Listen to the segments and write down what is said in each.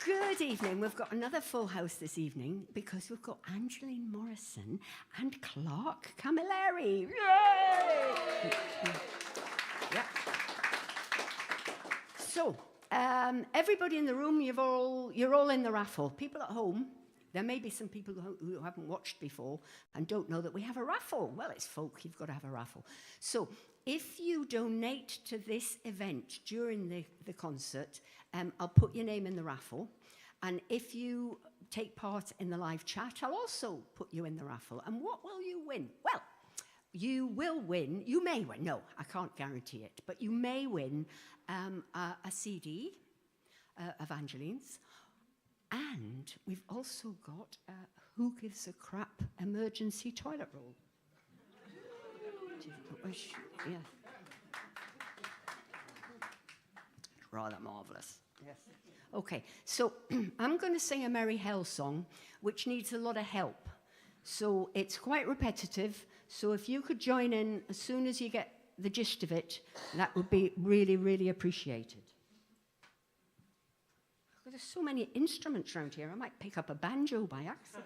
Good evening. We've got another full house this evening because we've got Angeline Morrison and Clark Camilleri. Yay! Yeah. So, everybody in the room, you're all in the raffle. People at home, there may be some people who haven't watched before and don't know that we have a raffle. Well, it's folk, you've got to have a raffle. So, if you donate to this event during the concert, I'll put your name in the raffle. And if you take part in the live chat, I'll also put you in the raffle. And what will you win? Well, you will win, you may win, no, I can't guarantee it, but you may win a CD of Angeline's. And we've also got Who Gives a Crap emergency toilet roll. Yeah. Rather marvellous. Yes. Okay, so I'm going to sing a Merry Hell song, which needs a lot of help. So it's quite repetitive. So if you could join in as soon as you get the gist of it, that would be really, really appreciated. There's so many instruments around here, I might pick up a banjo by accident.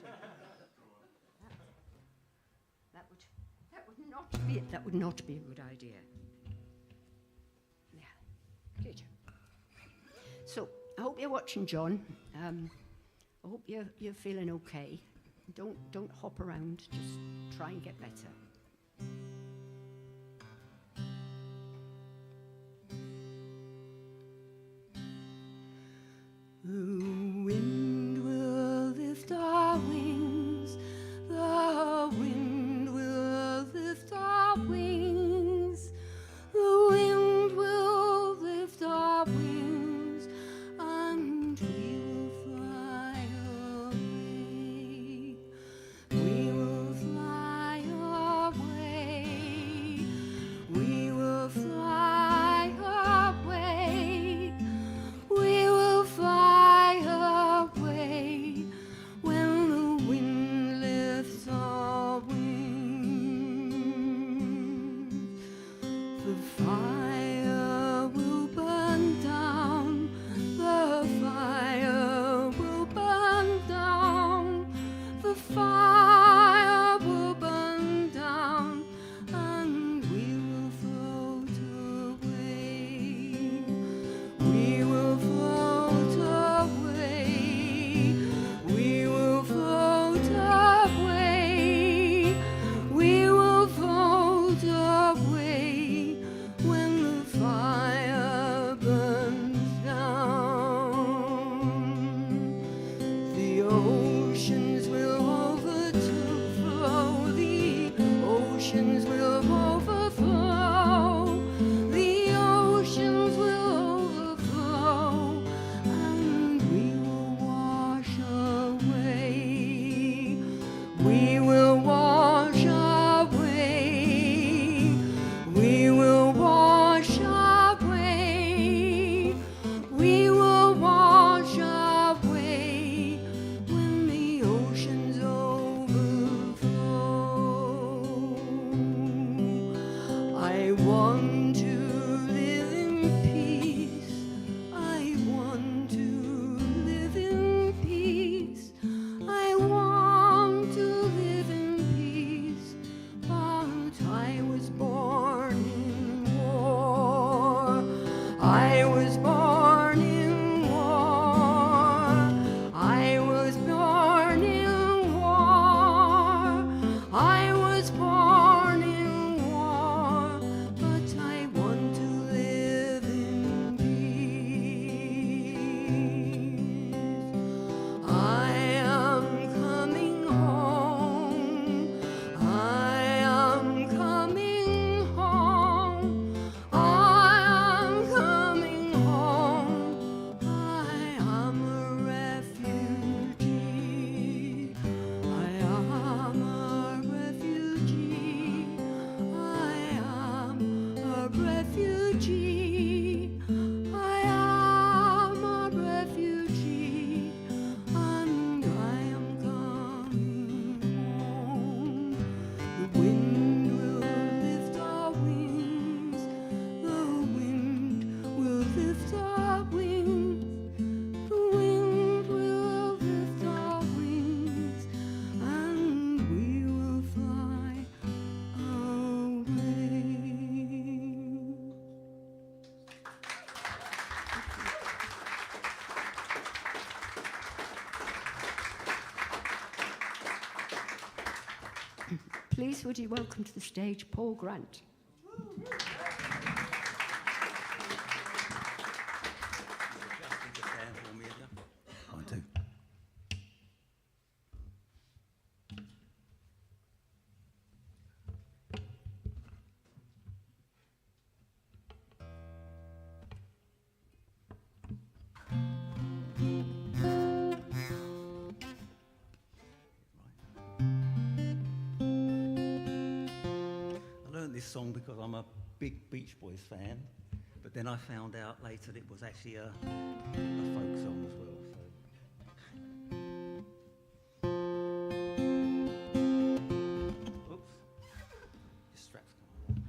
That would not be a good idea. Yeah, good. So, I hope you're watching, John. I hope you're feeling okay. Don't hop around, just try and get better. The wind will lift our wings, the wind will lift our wings, the wind will lift our wings, and we will fly away. We will fly Please would you welcome to the stage Paul Grant. One, two. This song because I'm a big Beach Boys fan, but then I found out later that it was actually a folk song as well. So, oops, this strap's coming on.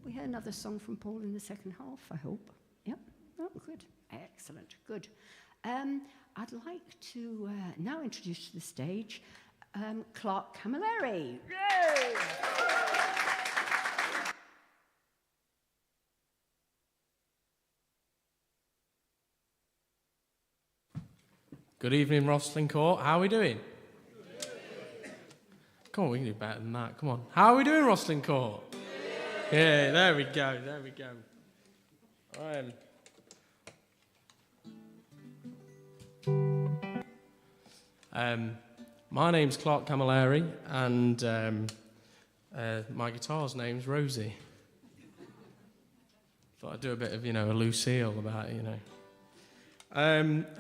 We hear another song from Paul in the second half, I hope. Yep. Oh, good. Excellent. Good. I'd like to now introduce to the stage Clark Camilleri. Yay! Good evening, Rosslyn Court. How are we doing? Come on, we can do better than that. Come on. How are we doing, Rosslyn Court? Yeah, there we go. There we go. My name's Clark Camilleri, and my guitar's name's Rosie. Thought I'd do a bit of, a Lucille about it,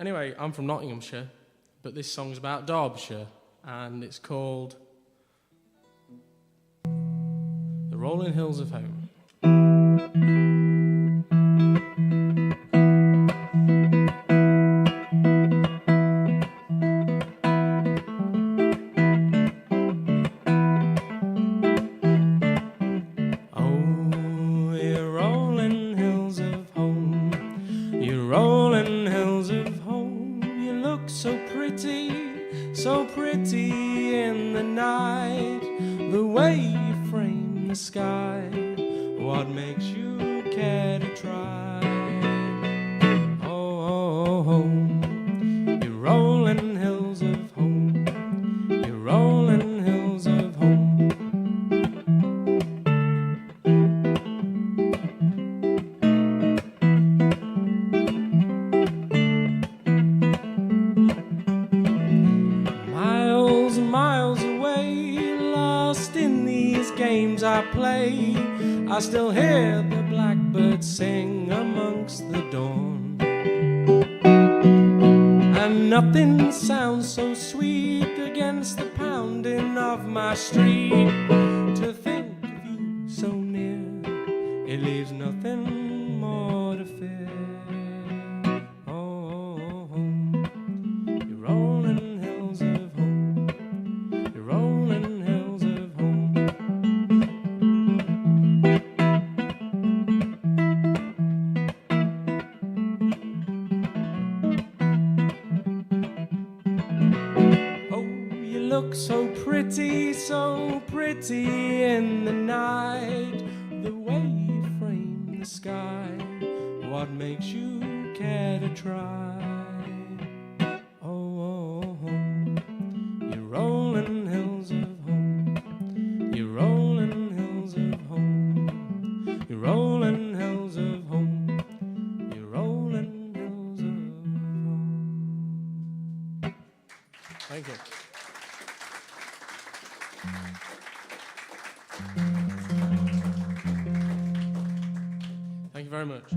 Anyway, I'm from Nottinghamshire, but this song's about Derbyshire, and it's called The Rolling Hills of Home. I still hear the blackbird sing amongst the dawn, and nothing sounds so sweet against the pounding of my street. To think of you so near, it leaves nothing more to fear. Oh, home, you rolling hills of home, you rolling hills of home. So pretty in the night, the way you frame the sky. What makes you care to try? Oh, home, you rolling hills of home, you rolling hills of home, you rolling hills of home, you rolling hills of home. Thank you. Thank you very much.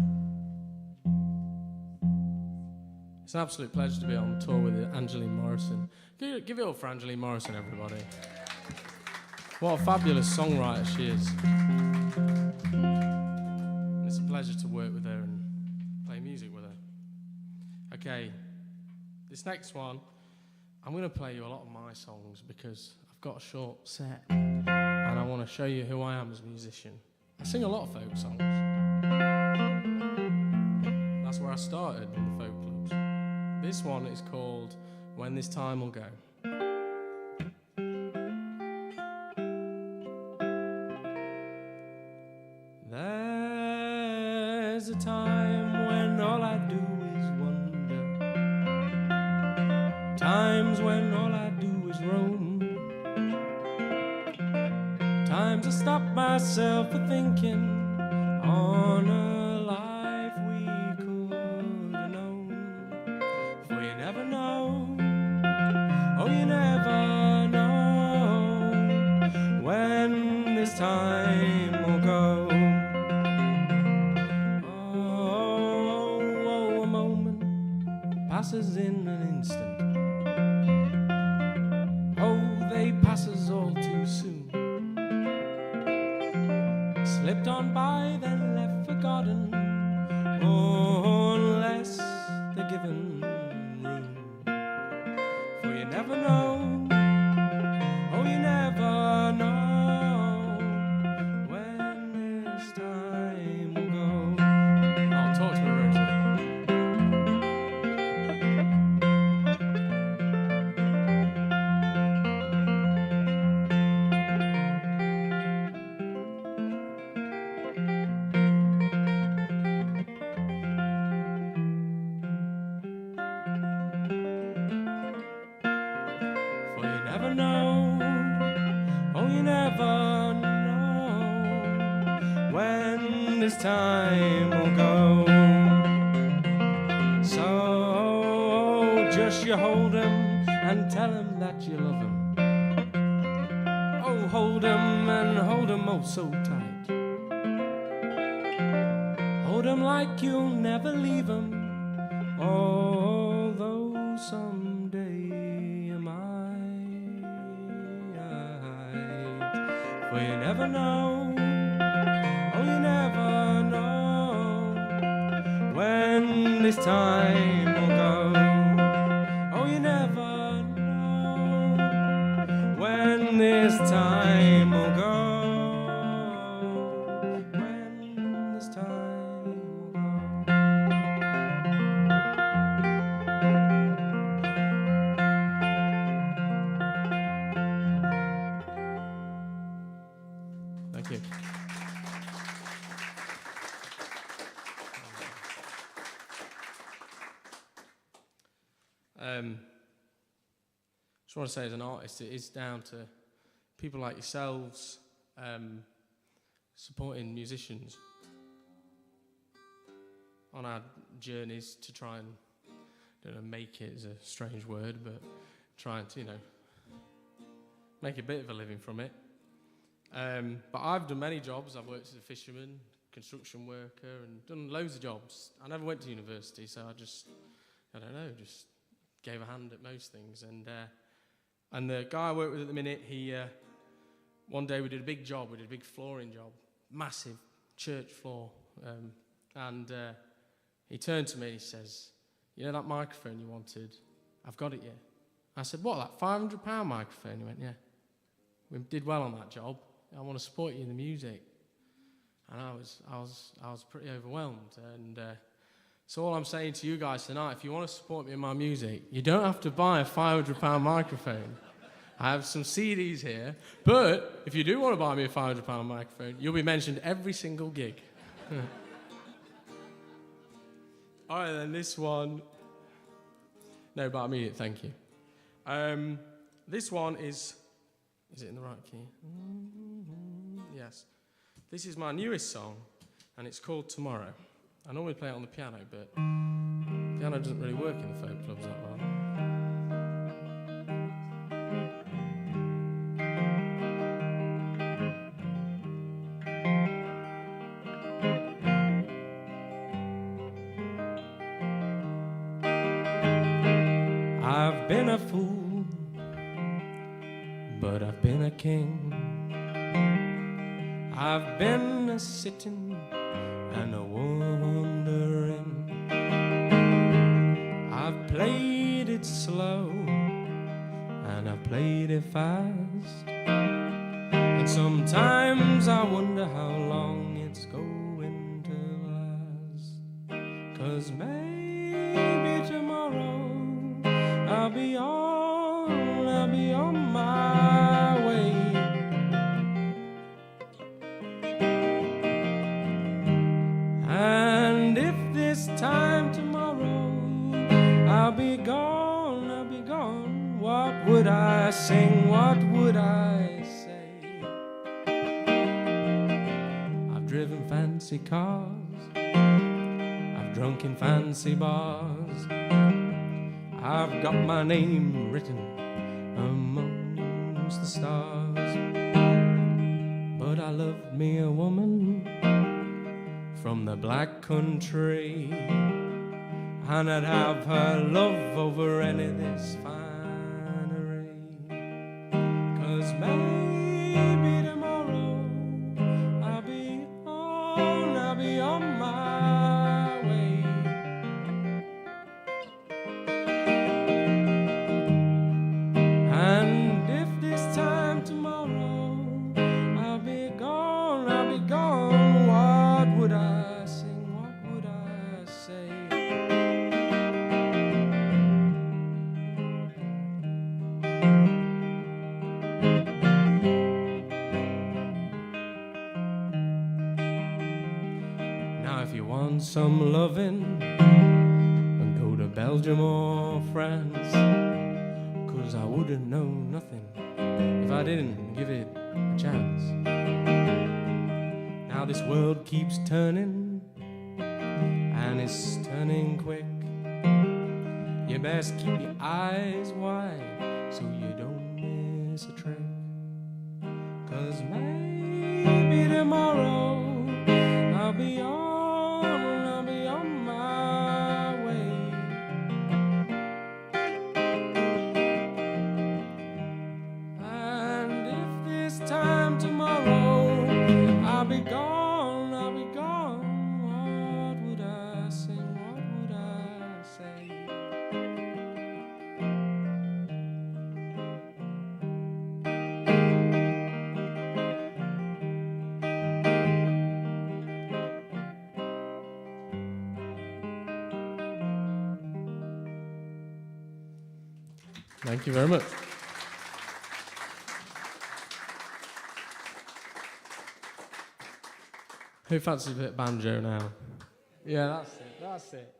It's an absolute pleasure to be on tour with Angeline Morrison. Give it up for Angeline Morrison, everybody. What a fabulous songwriter she is. And it's a pleasure to work with her and play music with her. Okay, this next one, I'm going to play you a lot of my songs because I've got a short set and I want to show you who I am as a musician. I sing a lot of folk songs. That's where I started, in the folk clubs. This one is called When This Time Will Go. There's a time when all I do is wonder, times when all I do is roam, times I stop myself for thinking on a life we could have known. For you never know, oh you never know when this time will go. Oh, a moment passes in an instant. Oh, they pass us all too soon. Slipped on by, then left forgotten, unless they're given room. For you never know, oh you never know when this time will go. Oh, talk to me, Rosie. never know. Oh, you never know when this time will go. So just you hold him and tell him that you love him. Oh, hold him and hold him oh so tight. Hold him like you'll never leave him, although someday you might. For you never know, oh you never know when this time will go. Oh you never know when this time will go. When this time will go. Thank you. Just want to say, as an artist, it is down to people like yourselves supporting musicians on our journeys to try and, I don't know, make it is a strange word, but trying to, make a bit of a living from it. But I've done many jobs. I've worked as a fisherman, construction worker, and done loads of jobs. I never went to university, so I just gave a hand at most things. And the guy I work with at the minute, he one day we did a big job. We did a big flooring job, massive church floor. And he turned to me and he says, "You know that microphone you wanted? I've got it, yeah." I said, "What, that £500 microphone?" He went, "Yeah. We did well on that job. I want to support you in the music." And I was pretty overwhelmed. And so all I'm saying to you guys tonight, if you want to support me in my music, you don't have to buy a £500 microphone. I have some CDs here, but if you do want to buy me a £500 microphone, you'll be mentioned every single gig. All right, then this one. No, but I mean it, thank you. This one is it in the right key? Yes. This is my newest song, and it's called Tomorrow. I normally play it on the piano, but the piano doesn't really work in the folk clubs that well. I've been a fool, but I've been a king. I've been a sitting and a wandering. I've played it slow and I've played it fast. And sometimes I wonder how long it's going to last. 'Cause maybe tomorrow I'll be on my way. And if this time tomorrow I'll be gone, what would I sing, what would I say? I've driven fancy cars, I've drunk in fancy bars, I've got my name written amongst the stars. But I loved me a woman from the black country, and I'd have her love over any of this finery. 'Cause maybe tomorrow I'll be on my way. And if this time tomorrow I'll be gone, what would I sing, what would I say? Now if you want some loving, then go to Belgium or France, 'cause I wouldn't know nothing if I didn't give it a chance. Now this world keeps turning, and it's turning quick. You best keep your eyes wide so you don't miss a trick. 'Cause maybe tomorrow I'll be on my way. And if this time tomorrow I'll be gone, what would I sing, what would I say? Thank you very much. Who fancies a bit of banjo now? Yeah, that's it, that's it.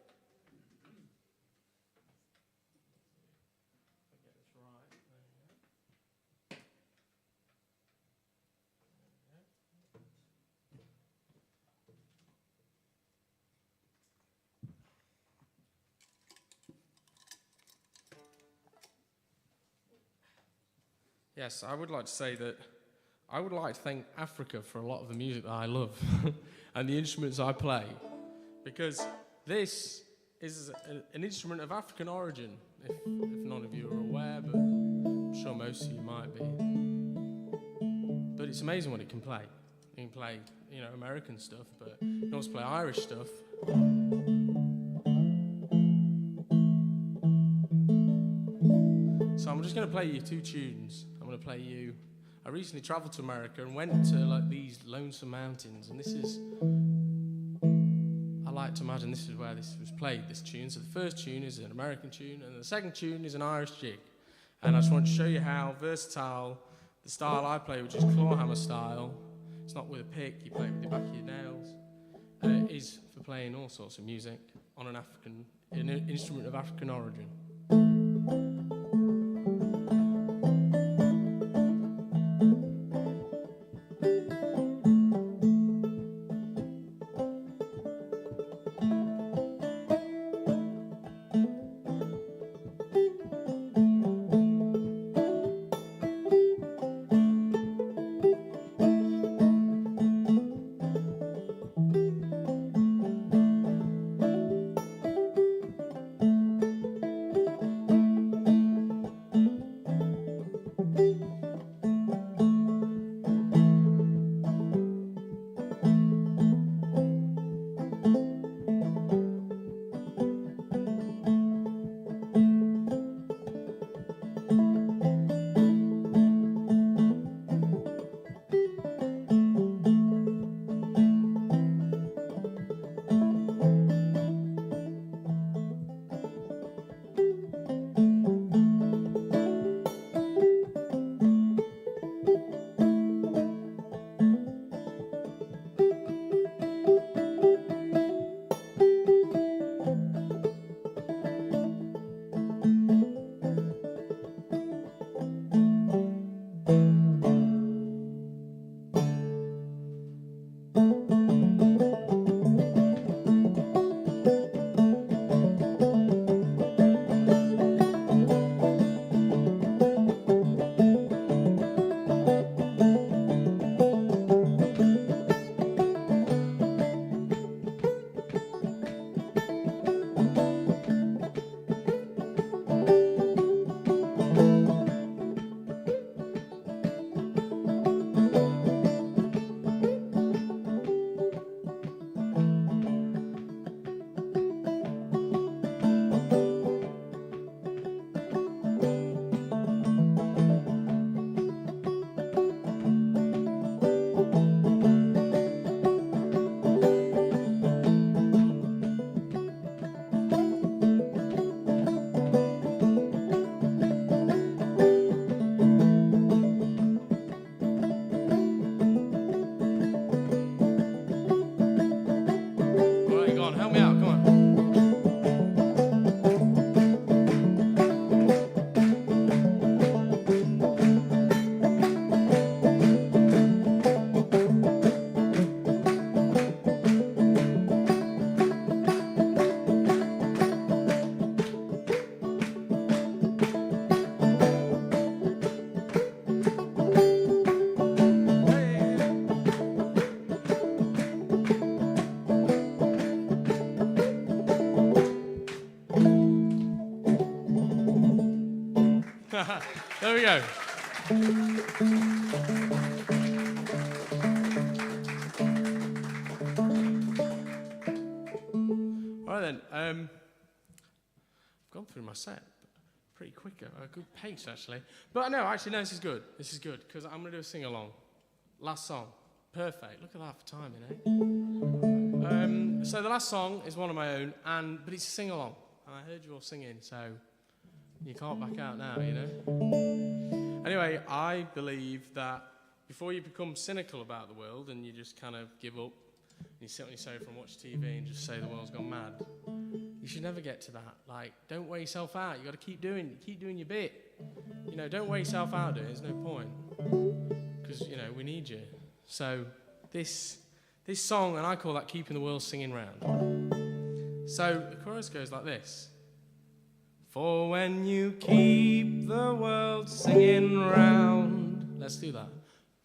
Yes, I would like to say that I would like to thank Africa for a lot of the music that I love and the instruments I play, because this is an instrument of African origin, if none of you are aware, but I'm sure most of you might be. But it's amazing what it can play. You can play, American stuff, but you can also play Irish stuff. So I'm just going to play you two tunes. I'm going to play you. I recently travelled to America and went to these lonesome mountains, and this is. I like to imagine this is where this was played. This tune. So the first tune is an American tune, and the second tune is an Irish jig. And I just want to show you how versatile the style I play, which is clawhammer style. It's not with a pick. You play it with the back of your nails. Is for playing all sorts of music on an instrument of African origin. There we go. All right then. I've gone through my set pretty quick, a good pace actually. But no, this is good. This is good because I'm gonna do a sing along. Last song, perfect. Look at that for timing, eh? So the last song is one of my own, but it's a sing along, and I heard you all singing, so you can't back out now, you know. Anyway, I believe that before you become cynical about the world and you just kind of give up, and you sit on your sofa and watch TV and just say the world's gone mad, you should never get to that. Like, don't wear yourself out. You got to keep doing your bit. You know, don't wear yourself out doing it. There's no point, because you know we need you. So this song, and I call that keeping the world singing round. So the chorus goes like this. For when you keep the world singing round. Let's do that.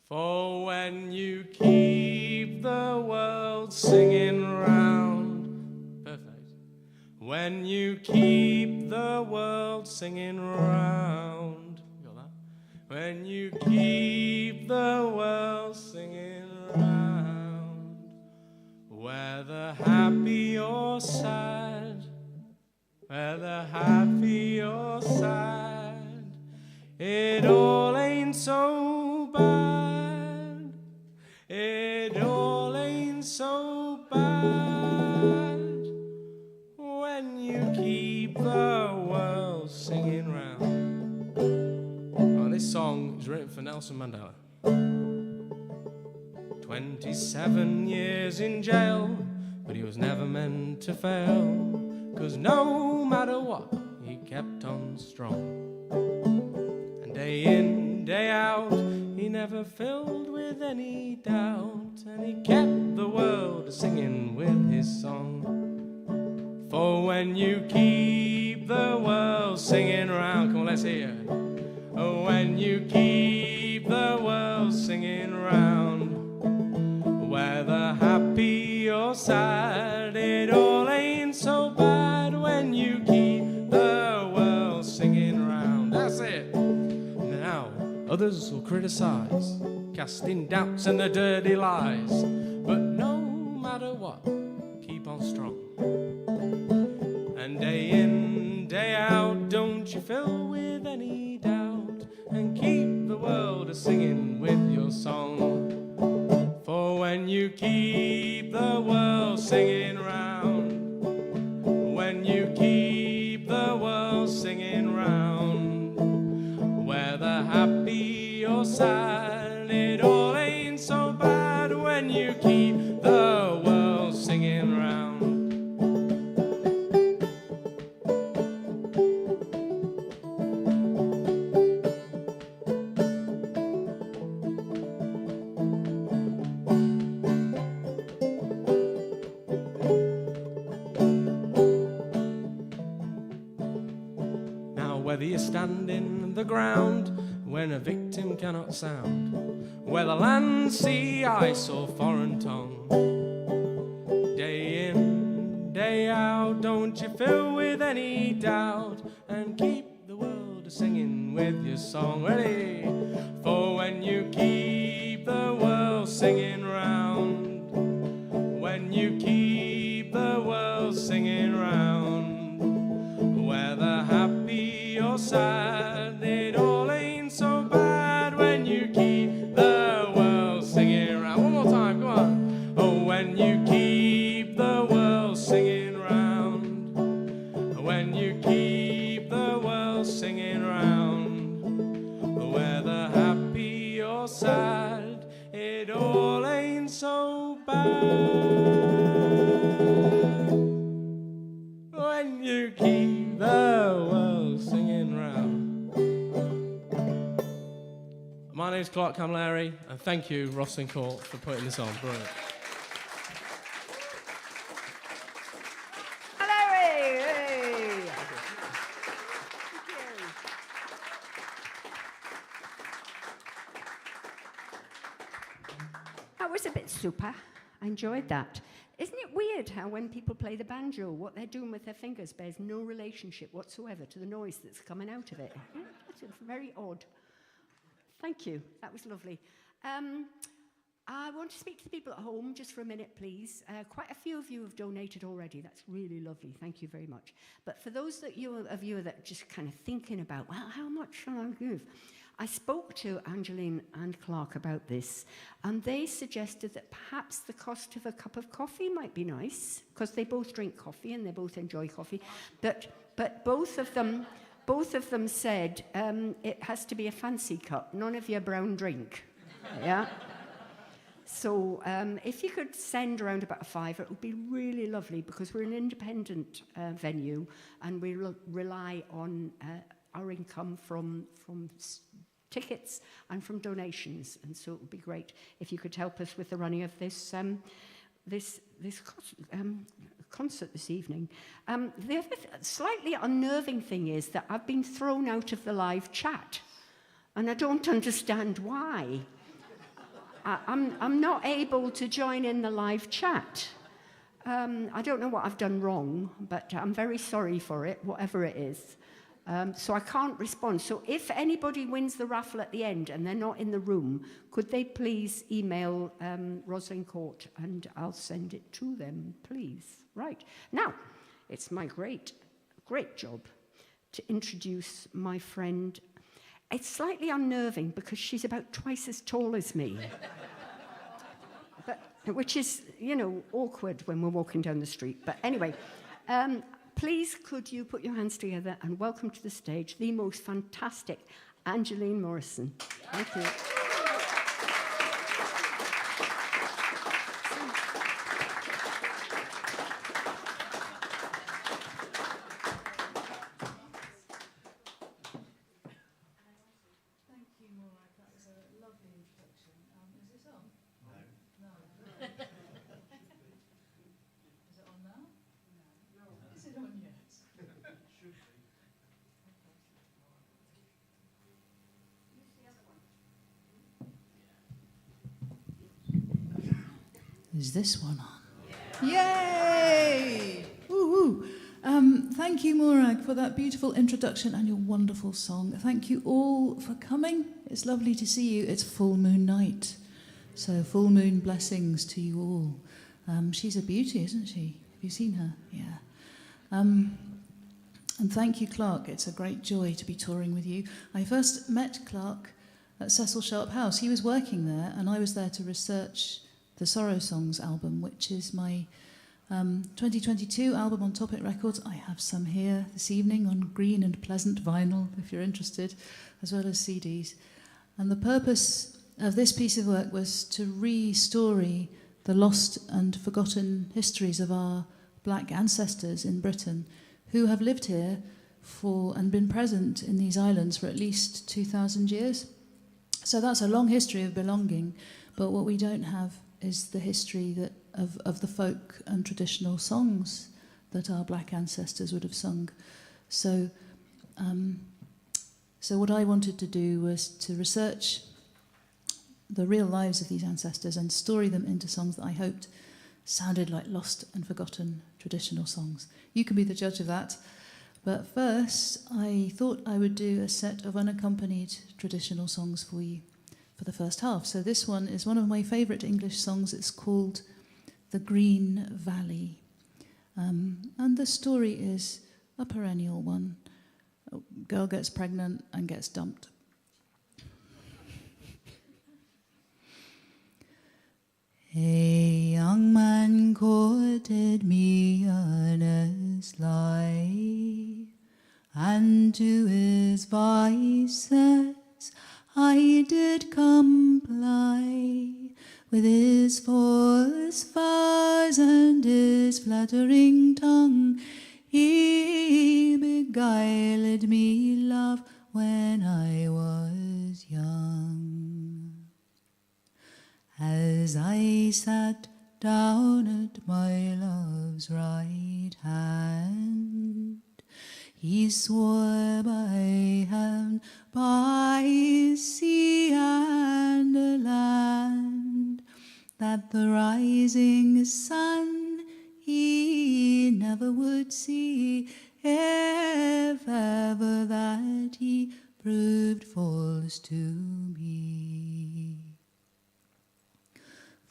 For when you keep the world singing round. Perfect. When you keep the world singing round. You got that? When you keep the world singing round. Whether happy or sad, whether happy or sad, it all ain't so bad. It all ain't so bad when you keep the world singing round. Oh, this song is written for Nelson Mandela. 27 years in jail, but he was never meant to fail. 'Cause no matter what, he kept on strong. And day in, day out, he never filled with any doubt. And he kept the world singing with his song. For when you keep the world singing round, come on, let's hear it. Oh, when you keep the world singing round, whether happy or sad, it all ain't so bad when you keep the world singing round. That's it. Now, others will criticize, casting doubts and the dirty lies. But no matter what, keep on strong. And day in, day out, don't you fill with any doubt. And keep the world a-singing with your song. For when you keep the world singing round, when you keep the world singing round, whether happy or sad, it all ain't so bad when you keep the world singing round. Whether you stand in the ground when a victim cannot sound, whether land, sea, ice or foreign tongue, day in, day out, don't you fill with any doubt, and keep the world singing with your song. Ready? For when you keep the world singing round, when you keep the world singing round, whether happy or sad, it all ain't so bad when you keep the world singing round. One more time, come on. Oh, when you keep the world singing round, when you keep the world singing round, whether happy or sad, it all ain't so bad when you keep the world singing round. My name's Clark Camilleri, and thank you, Ross and Court, for putting this on. Brilliant. Larry! Hey. That was a bit super. I enjoyed that. Isn't it weird weird how when people play the banjo, what they're doing with their fingers bears no relationship whatsoever to the noise that's coming out of it. It's very odd. Thank you. That was lovely. I want to speak to the people at home just for a minute, please. Quite a few of you have donated already. That's really lovely. Thank you very much. But for those of you that are just kind of thinking about, well, how much shall I give? I spoke to Angeline and Clark about this, and they suggested that perhaps the cost of a cup of coffee might be nice, because they both drink coffee and they both enjoy coffee. But both of them said it has to be a fancy cup, none of your brown drink. Yeah. So if you could send around about a £5, it would be really lovely, because we're an independent venue and we rely on our income from tickets and from donations, and so it would be great if you could help us with the running of this concert this evening. The other slightly unnerving thing is that I've been thrown out of the live chat, and I don't understand why. I'm not able to join in the live chat. I don't know what I've done wrong, but I'm very sorry for it, whatever it is. So I can't respond. So if anybody wins the raffle at the end and they're not in the room, could they please email Rosalind Court and I'll send it to them, please. Right. Now, it's my great job to introduce my friend. It's slightly unnerving because she's about twice as tall as me. Which is, awkward when we're walking down the street. But anyway, please could you put your hands together and welcome to the stage the most fantastic Angeline Morrison. Thank you. Is this one on? Yay! Woo-hoo. Thank you, Morag, for that beautiful introduction and your wonderful song. Thank you all for coming. It's lovely to see you. It's full moon night, so full moon blessings to you all. She's a beauty, isn't she? Have you seen her? Yeah. And thank you, Clark. It's a great joy to be touring with you. I first met Clark at Cecil Sharp House. He was working there, and I was there to research the Sorrow Songs album, which is my 2022 album on Topic Records. I have some here this evening on green and pleasant vinyl, if you're interested, as well as CDs. And the purpose of this piece of work was to re-story the lost and forgotten histories of our black ancestors in Britain who have lived here and been present in these islands for at least 2,000 years. So that's a long history of belonging, but what we don't have is the history of the folk and traditional songs that our black ancestors would have sung. So what I wanted to do was to research the real lives of these ancestors and story them into songs that I hoped sounded like lost and forgotten traditional songs. You can be the judge of that. But first, I thought I would do a set of unaccompanied traditional songs for you for the first half. So this one is one of my favourite English songs. It's called The Green Valley. And the story is a perennial one. A girl gets pregnant and gets dumped. A young man courted me earnestly, and to his vices I did comply. With his false vows and his flattering tongue, he beguiled me, love, when I was young. As I sat down at my love's right hand, he swore by heaven, by sea and land, that the rising sun he never would see, if ever that he proved false to me.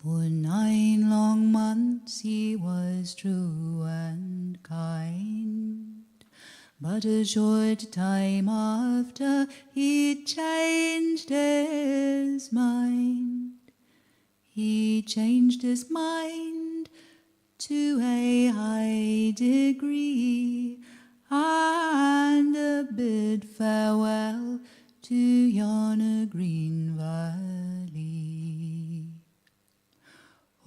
For 9 long months he was true and kind, but a short time after he changed his mind. He changed his mind to a high degree, and bid farewell to yonder green valley.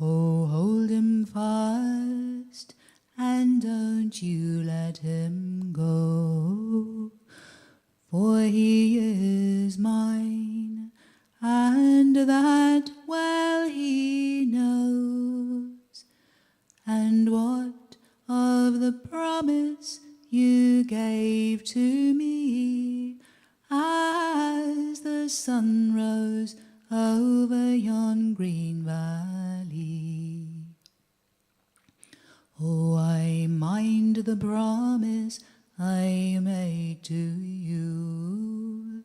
Oh, hold him fast, and don't you let him go, for he is mine, and that well he knows. And what of the promise you gave to me as the sun rose over yon green valley? Oh, I mind the promise I made to you,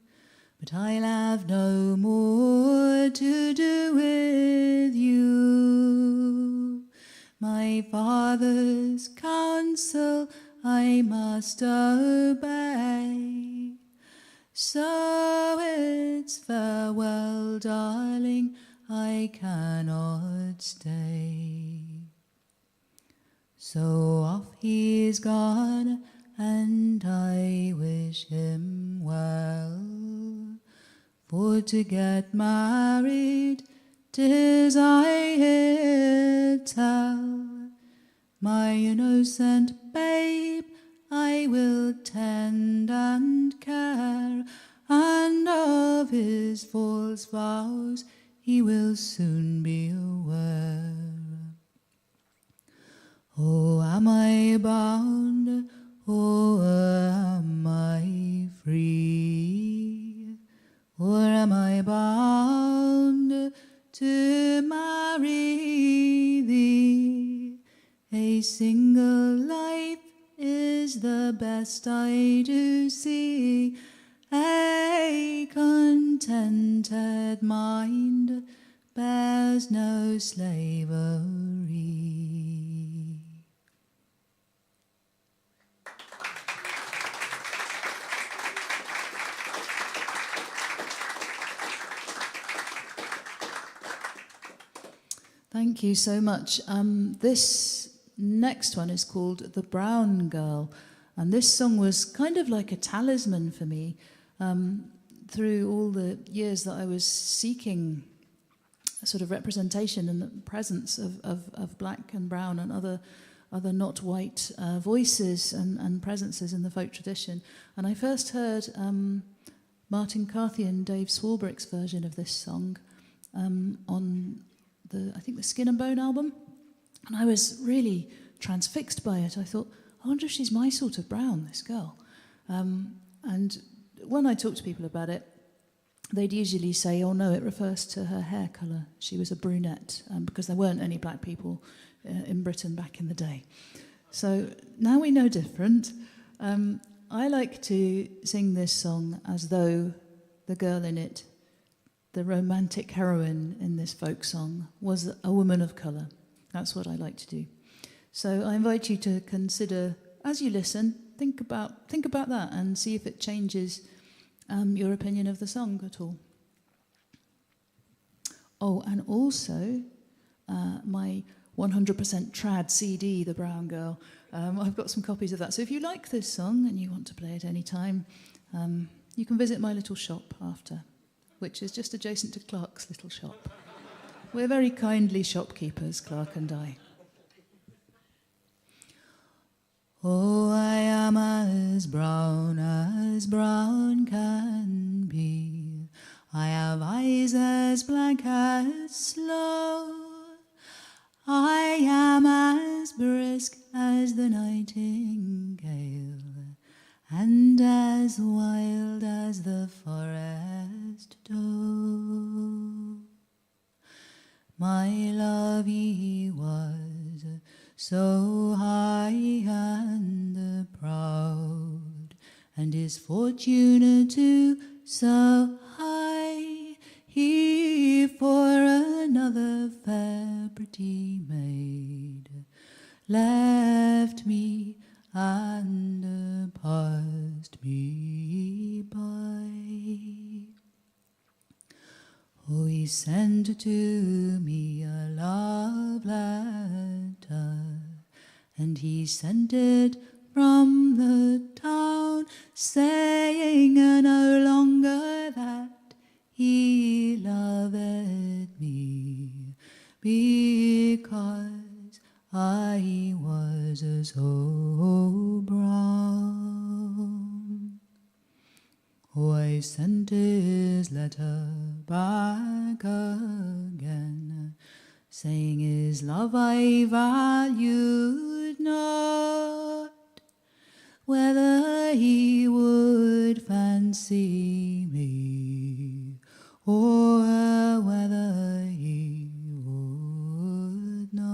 but I'll have no more to do with you. My father's counsel I must obey, so it's farewell, darling, I cannot stay. So off he's gone, and I wish him well, for to get married 'tis I hear tell. My innocent babe I will tend and care, and of his false vows he will soon be aware. Oh, am I bound, or am I free? Or am I bound to marry thee? A single life is the best I do see. A contented mind bears no slavery. Thank you so much. This next one is called The Brown Girl, and this song was kind of like a talisman for me through all the years that I was seeking a sort of representation and the presence of black and brown and other not white voices and presences in the folk tradition. And I first heard Martin Carthy and Dave Swarbrick's version of this song on I think the Skin and Bone album, and I was really transfixed by it. I thought, I wonder if she's my sort of brown, this girl. And when I talk to people about it, they'd usually say, oh no, it refers to her hair colour. She was a brunette, because there weren't any black people in Britain back in the day. So now we know different. I like to sing this song as though the girl in it, the romantic heroine in this folk song, was a woman of colour. That's what I like to do. So I invite you to consider, as you listen, think about that and see if it changes your opinion of the song at all. Oh, and also my 100% trad CD, The Brown Girl. I've got some copies of that. So if you like this song and you want to play it any time, you can visit my little shop after, which is just adjacent to Clark's little shop. We're very kindly shopkeepers, Clark and I. Oh, I am as brown can be. I have eyes as black as snow. I am as brisk as the nightingale, and as wild as the forest doe. My love, he was so hard high and the proud, and his fortune too so high, he for another fair pretty maid left me and passed me by. Oh, he sent to me a love letter, and he sent it from the town, saying no longer that he loved me, because I was so brown. Oh, I sent his letter back again, saying his love I valued not, whether he would fancy me, or whether he would not.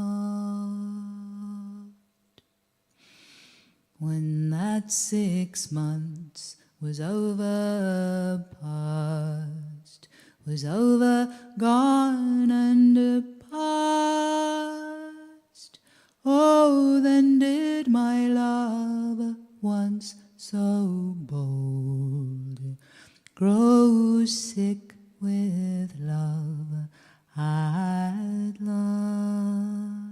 When that 6 months was over past, was over, gone and past, oh, then did my love, once so bold, grow sick with love at last.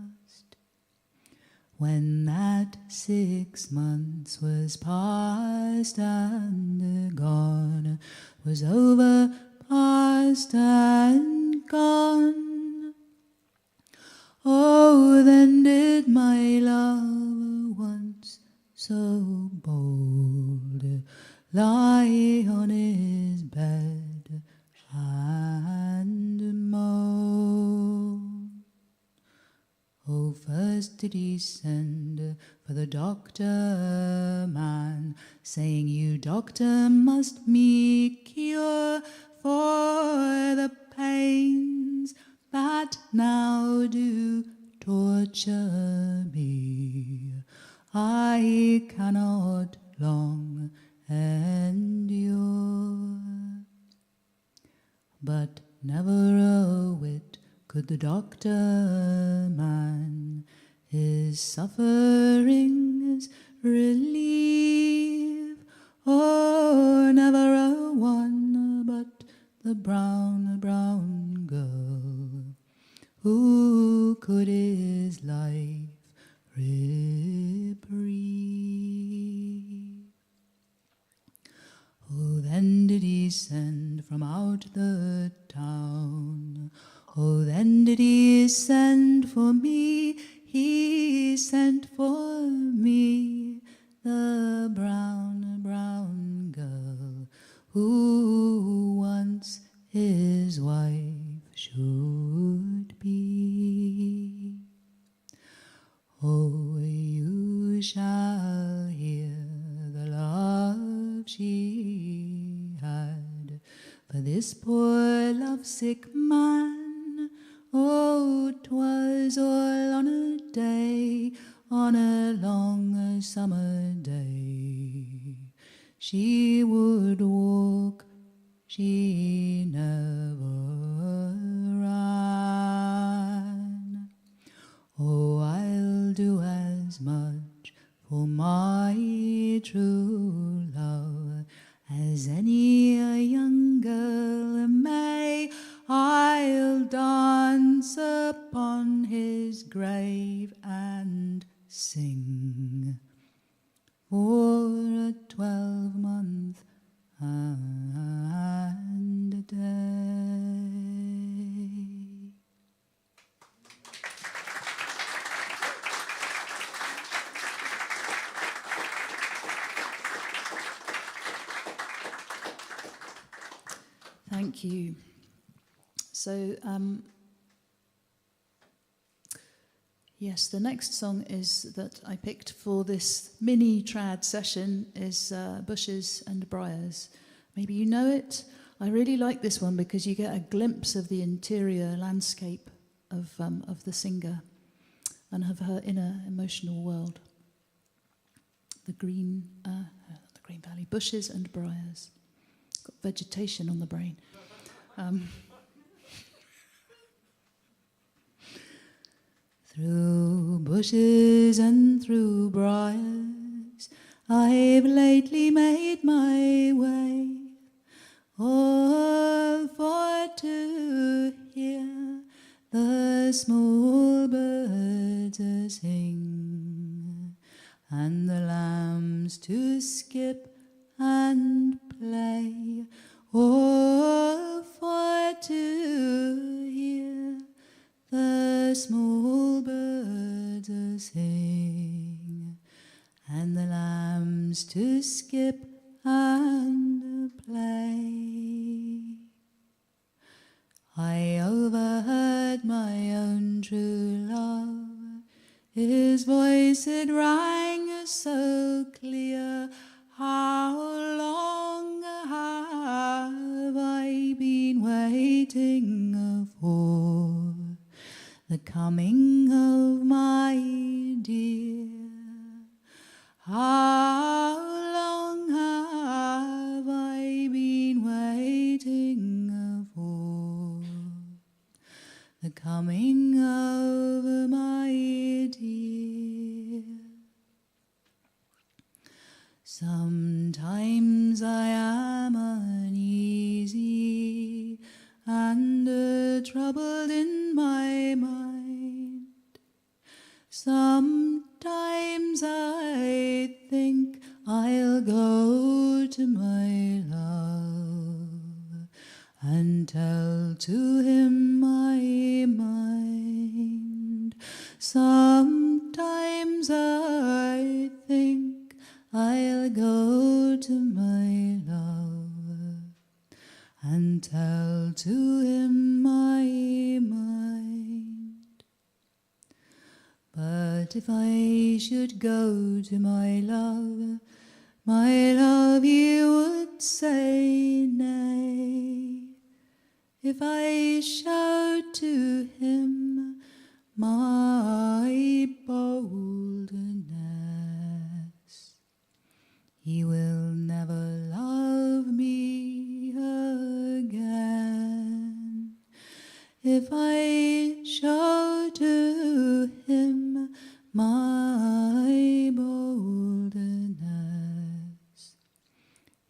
When that 6 months was past and gone, was over, past and gone, oh, then did my love, once so bold, lie on his bed and moan. Oh, first did he send for the doctor man, saying, you doctor must me cure for the pains that now do torture me. I cannot long endure. But never a whit could the doctor man his sufferings relieve. Oh, never a one but the brown, brown girl, who could his life reprieve. Oh, then did he send from out the town, oh, then did he send for me, he sent for me, the brown, brown girl, who once his wife should be. Oh, you shall hear the love she had for this poor lovesick man. Oh, 'twas all on a day, on a long summer day. She would walk, she never ran. Oh, I'll do as much for my true love as any young girl may. I'll dance upon his grave and sing for a 12-month and a day. Thank you. So, yes, the next song is that I picked for this mini trad session is Bushes and Briars. Maybe you know it. I really like this one because you get a glimpse of the interior landscape of the singer and of her inner emotional world. the green, not the Green Valley, bushes and briars. Got vegetation on the brain. Through bushes and through briars, I've lately made my way, all for to hear the small birds a sing, and the lambs to skip and play, all for to hear the small birds a sing, and the lambs to skip and play. I overheard my own true love, his voice it rang so clear. How long have I been waiting for the coming of my dear? How long have I been waiting for the coming of my dear? Sometimes I am uneasy and troubled in my mind. Sometimes I think I'll go to my love and tell to him my mind. Sometimes I think I'll go to my love and tell to him my mind. But if I should go to my love, he would say nay. If I shout to him my boldness, he will never love me again. If I show to him my boldness,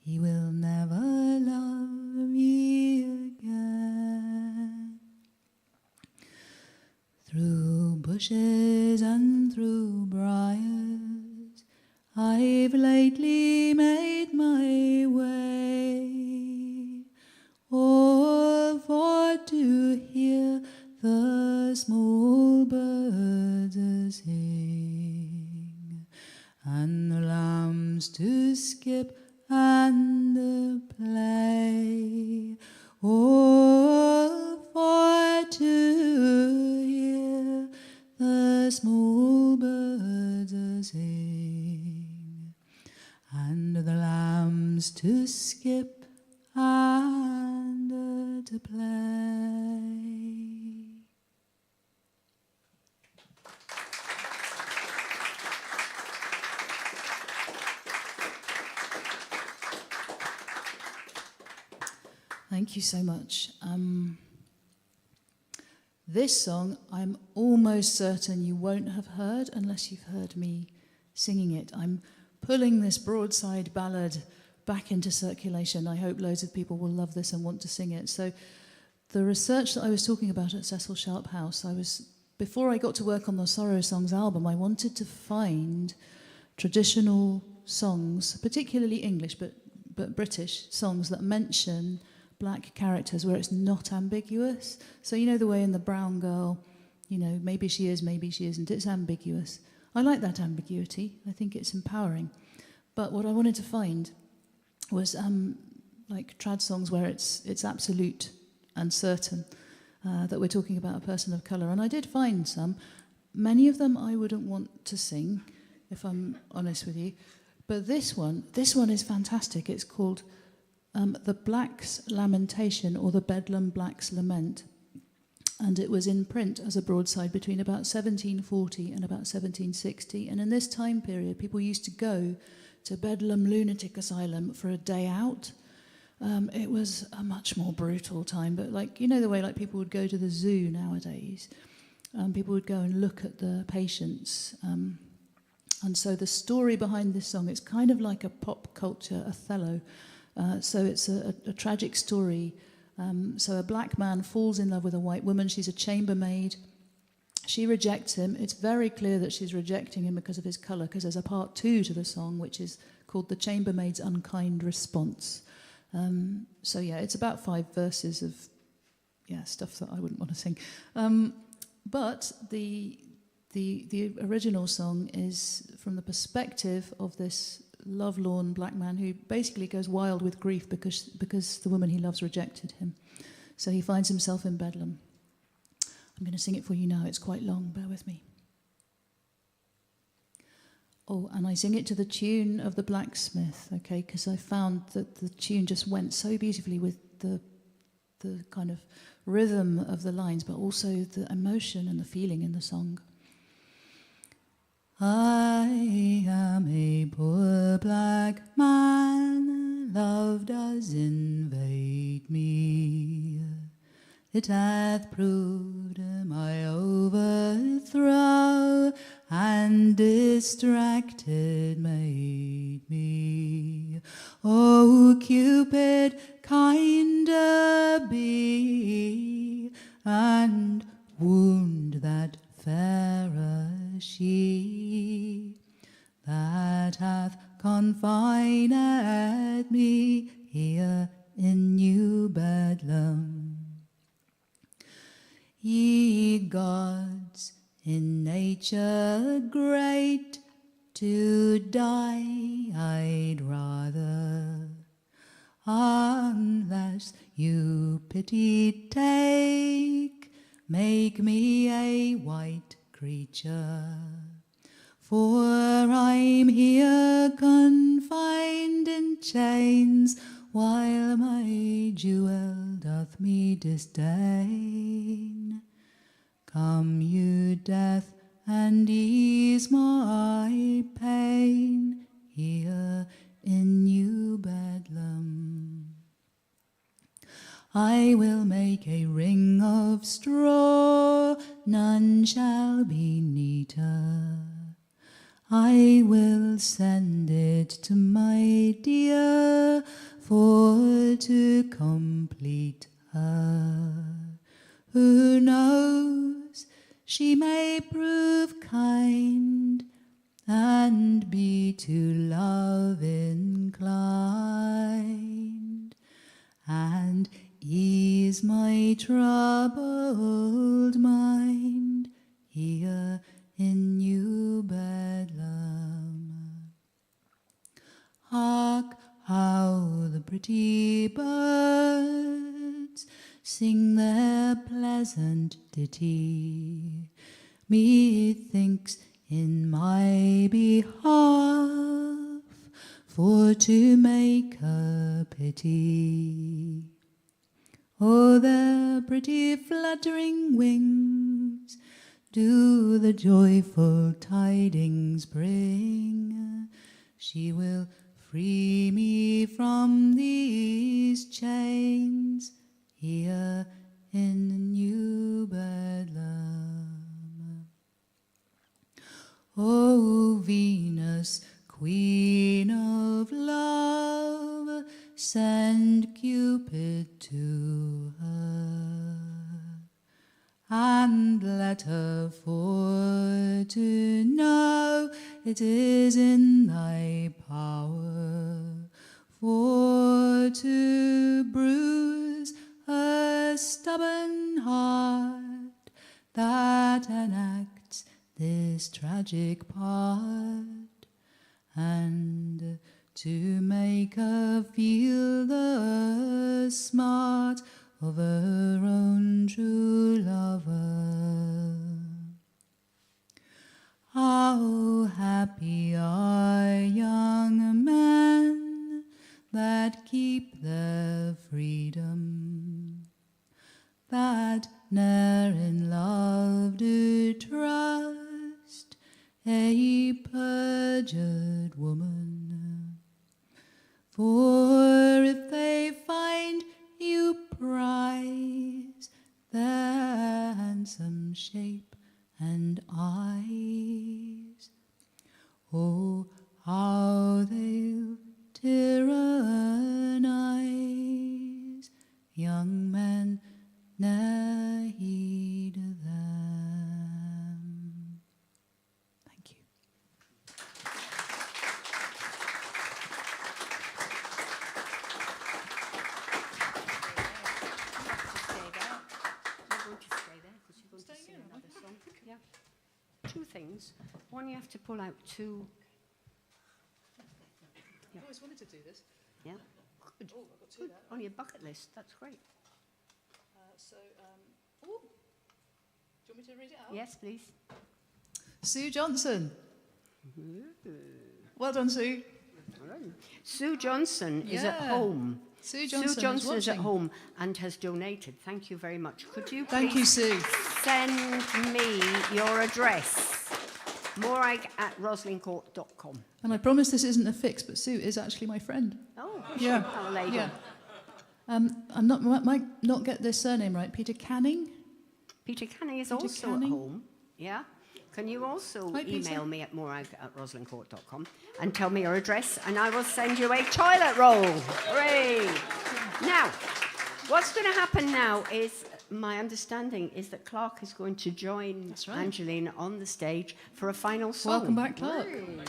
he will never love me again. Through bushes and through briars, I've lately made my way, all for to hear the small birds a sing, and the lambs to skip and play, all for to hear the small birds a sing, and the lambs to skip and to play. Thank you so much. This song, I'm almost certain you won't have heard unless you've heard me singing it. I'm pulling this broadside ballad back into circulation. I hope loads of people will love this and want to sing it. So the research that I was talking about at Cecil Sharp House, before I got to work on the Sorrow Songs album, I wanted to find traditional songs, particularly English, but British songs that mention black characters where it's not ambiguous. So you know the way in The Brown Girl, maybe she is, maybe she isn't. It's ambiguous. I like that ambiguity. I think it's empowering. But what I wanted to find was like trad songs where it's absolute and certain that we're talking about a person of colour. And I did find some. Many of them I wouldn't want to sing, if I'm honest with you. But this one is fantastic. It's called The Black's Lamentation, or the Bedlam Black's Lament. and it was in print as a broadside between about 1740 and about 1760. And in this time period, people used to go to Bedlam Lunatic Asylum for a day out. It was a much more brutal time, but like, you know, the way like people would go to the zoo nowadays. People would go and look at the patients. And so the story behind this song, it's kind of like a pop culture Othello. So it's a tragic story. So a black man falls in love with a white woman. She's a chambermaid. She rejects him. It's very clear that she's rejecting him because of his colour, because there's a part 2 to the song, which is called The Chambermaid's Unkind Response. So yeah, it's about 5 verses of stuff that I wouldn't want to sing. But the original song is from the perspective of this lovelorn black man who basically goes wild with grief because the woman he loves rejected him. So he finds himself in Bedlam. I'm going to sing it for you now. It's quite long. Bear with me. Oh, and I sing it to the tune of The Blacksmith, okay, because I found that the tune just went so beautifully with the kind of rhythm of the lines, but also the emotion and the feeling in the song. I am a poor black man, love does invade me. It hath proved my overthrow, and distracted made me. O Cupid, kinder be, and wound that fairer she that hath confined me here in New Bedlam. Ye gods, in nature great, to die I'd rather, unless you pity take, make me a white creature. For I'm here confined in chains, while my jewel doth me disdain. Come, you death, and ease my pain here in New Bedlam. I will make a ring of straw, none shall be neater. I will send it to my dear for to complete her. Who knows, she may prove kind and be to love inclined, and ease my troubled mind here in New Bedlam. Hark how the pretty birds sing their pleasant ditty, methinks in my behalf, for to make her pity. Oh, their pretty fluttering wings do the joyful tidings bring. She will free me from these chains here in New Bedlam. O Venus, Queen of Love, send Cupid to her, and let her for to know it is in thy power for to bruise a stubborn heart that enacts this tragic part, and to make her feel the smart of her own true lover. How happy are young men that keep their freedom, that ne'er in love do trust a perjured woman. For if they find you prize their handsome shape and eyes, oh, how they'll tyrannize young men, ne'er heed them. Thank you. Two things. One, you have to pull out two. I've always wanted to do this. Yeah. Good. Oh, I've got two Good. there. On your bucket list. That's great. Do you want me to read it out? Yes, please. Sue Johnson. Well done, Sue. Sue Johnson is at Yeah. home. Sue Johnson, is at watching. home and has donated. Thank you very much. Could you Thank you, please Sue. send me your address? morag@roslyncourt.com. And I promise this isn't a fix, but Sue is actually my friend. Oh, Yeah. Our lady. Yeah. Might not get this surname right. Peter Canning. Peter Canning is Peter also Canning. at home. Yeah. Can you also Hi, Peter. email me at morag@roslyncourt.com and tell me your address, and I will send you a toilet roll. Hooray! Now, what's going to happen now is, my understanding is that Clark is going to join That's right. Angeline on the stage for a final song. Welcome back, Clark. Hooray.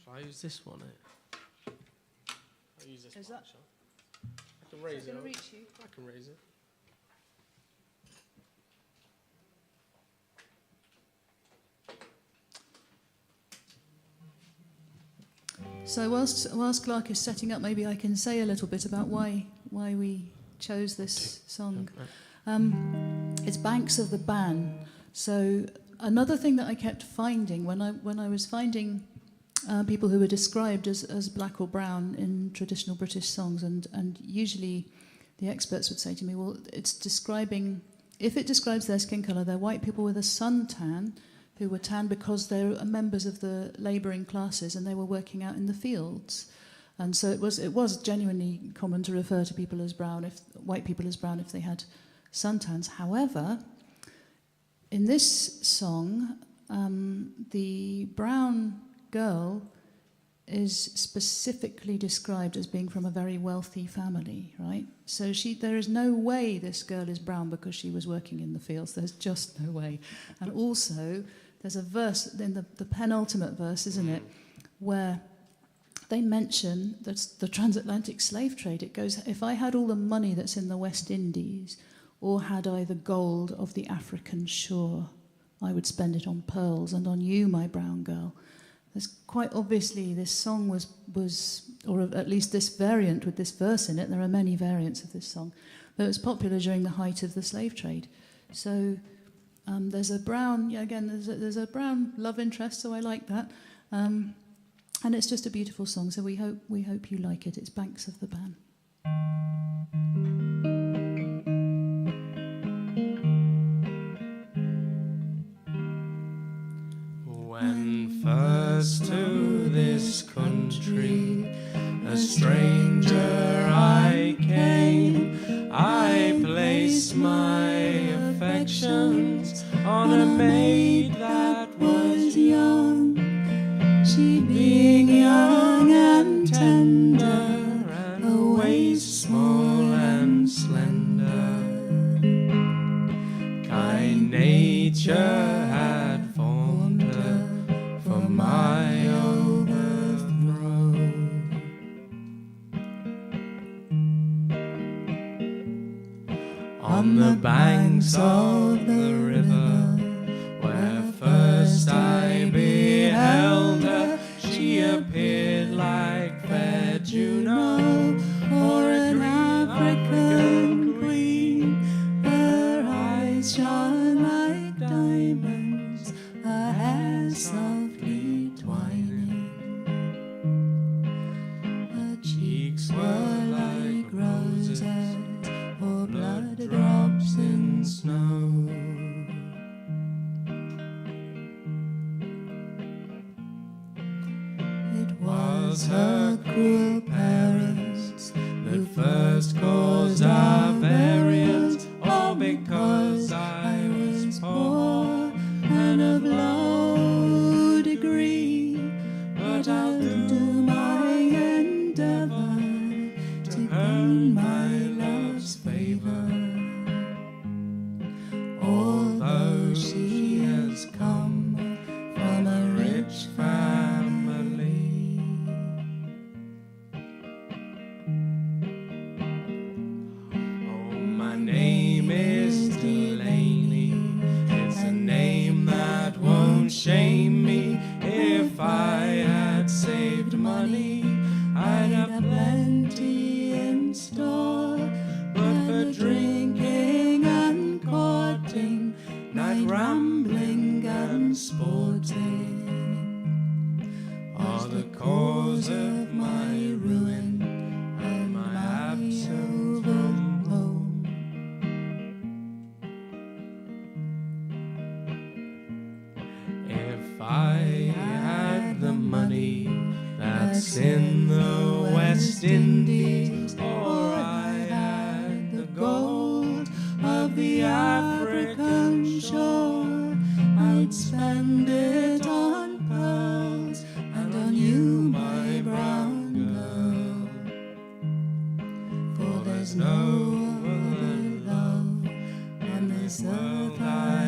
Shall I use this one? I'll use this Is one, that- shall I? I can raise it. gonna up. reach you? I can raise it. So whilst Clark is setting up, maybe I can say a little bit about why we chose this song. It's Banks of the Ban. So another thing that I kept finding when I was finding people who were described as black or brown in traditional British songs, and usually the experts would say to me, well, if it describes their skin colour, they're white people with a suntan who were tan because they're members of the labouring classes and they were working out in the fields. And so it was genuinely common to refer to people as brown, white people as brown, if they had suntans. However, in this song, the brown girl is specifically described as being from a very wealthy family, right? So there is no way this girl is brown because she was working in the fields. There's just no way. And also, there's a verse in the penultimate verse, isn't it, where they mention the transatlantic slave trade. It goes, if I had all the money that's in the West Indies, or had I the gold of the African shore, I would spend it on pearls and on you, my brown girl. There's quite obviously this song was, or at least this variant with this verse in it, there are many variants of this song, but it was popular during the height of the slave trade. So there's a brown, there's a brown love interest, so I like that. And it's just a beautiful song, so we hope you like it. It's Banks of the Ban. When first to this country a stranger I came, I placed my affections on a maid that was young. She being young and tender, and a waist small and slender, kind nature had formed her for my overthrow. On the banks of the river, where first I beheld her, she appeared like fair Juno, or an African queen. Her eyes shone like diamonds, her hair softly twining. 'twas her cruel parents that first caused our variance, all because I was poor and of low degree. But I'll do my endeavor to earn my love's favor, although she has come from a rich family. Oh, my name is Delaney. It's a name that won't shame me. If I had saved money, I'd have plenty in store. But for drinking and courting, night rambling and sporting are the cause of my ruin and my absence from home. If I had the money that's in the West Indies, or I had the gold of the African shore, I'd spend it on pearls and on you, my brown girl. For there's no other love on this earth I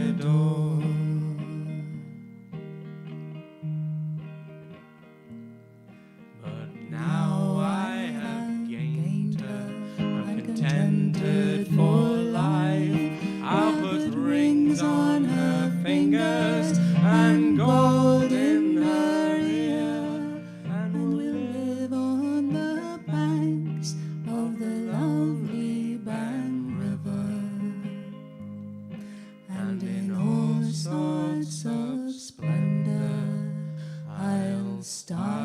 adore. But now I have gained her, I'm contented for life. I'll put rings on her fingers and gold in her ear, and we'll live on the banks of the lovely Bang River, and in all sorts of splendor I'll style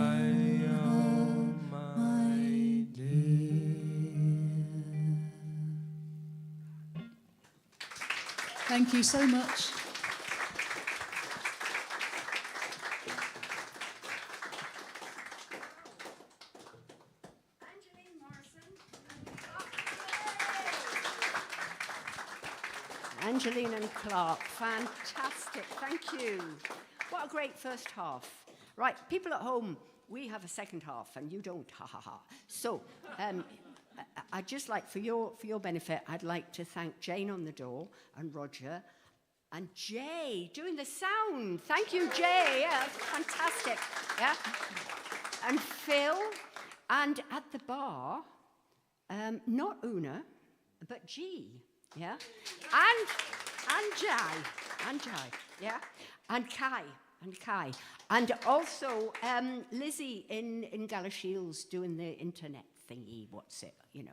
my dear. Thank you so much. Angeline Morrison. Angeline and Clark, fantastic, thank you. What a great first half. Right, people at home, we have a second half and you don't, ha ha ha. So, I'd just like, for your benefit, I'd like to thank Jane on the door and Roger and Jay doing the sound. Thank you, Jay. Yeah, that's fantastic. Yeah. And Phil, and at the bar, not Una, but G. Yeah. And Jai. Yeah. And Kai. And also Lizzie in Galashiels doing the internet thingy, what's it, you know.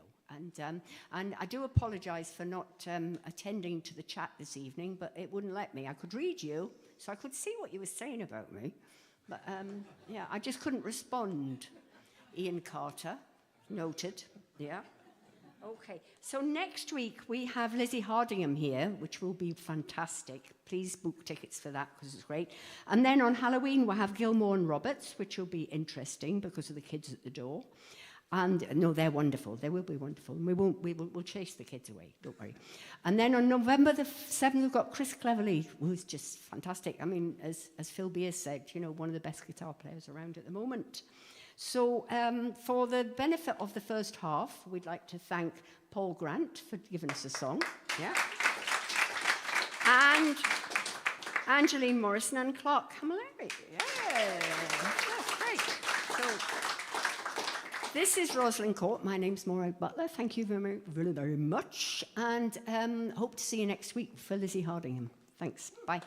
And I do apologise for not attending to the chat this evening, but it wouldn't let me. I could read you, so I could see what you were saying about me. But, yeah, I just couldn't respond. Ian Carter, noted, yeah. Okay, so next week we have Lizzie Hardingham here, which will be fantastic. Please book tickets for that because it's great. And then on Halloween we'll have Gilmore and Roberts, which will be interesting because of the kids at the door. And no, they're wonderful. They will be wonderful. And we'll chase the kids away, don't worry. And then on November the 7th, we've got Chris Cleverly, who's just fantastic. I mean, as Phil Beers said, you know, one of the best guitar players around at the moment. So for the benefit of the first half, we'd like to thank Paul Grant for giving us a song. Yeah. And Angeline Morrison and Clark Camilleri. Yeah. That's great. So this is Rosalind Court. My name's Morag Butler. Thank you very, very, very much. And hope to see you next week for Lizzie Hardingham. Thanks. Bye.